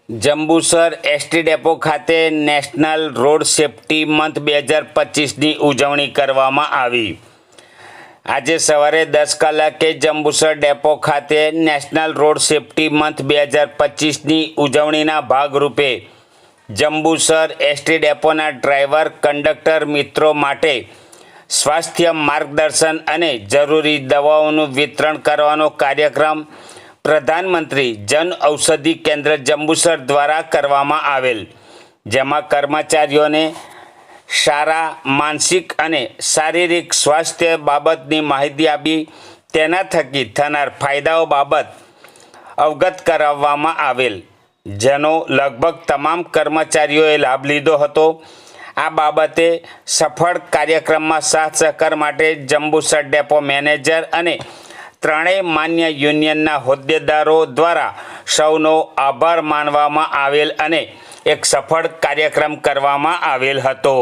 Jambusar ST depot ખાતે national road safety month 2025ની ઉજવણી કરવામાં આવી। આજે સવારે 10 કલાકે જંબુસર ડેપો ખાતે નેશનલ રોડ સેફટી મંથ 2025ની ઉજવણીના ભાગરૂપે જંબુસર એસટી ડેપોના ડ્રાઈવર કંડક્ટર મિત્રો માટે સ્વાસ્થ્ય માર્ગદર્શન અને જરૂરી દવાઓનું વિતરણ કરવાનો કાર્યક્રમ પ્રધાનમંત્રી જન ઔષધિ કેન્દ્ર જંબુસર દ્વારા કરવામાં આવેલ, જેમાં કર્મચારીઓને સારા માનસિક અને શારીરિક સ્વાસ્થ્ય બાબતની માહિતી આપી તેના થકી થનાર ફાયદાઓ બાબત અવગત કરાવવામાં આવેલ, જેનો લગભગ તમામ કર્મચારીઓએ લાભ લીધો હતો। આ બાબતે સફળ કાર્યક્રમમાં સાથ સહકાર માટે જંબુસર ડેપો મેનેજર અને ત્રણેય માન્ય યુનિયનના હોદ્દેદારો દ્વારા સૌનો આભાર માનવામાં આવેલ અને એક સફળ કાર્યક્રમ કરવામાં આવેલ હતો।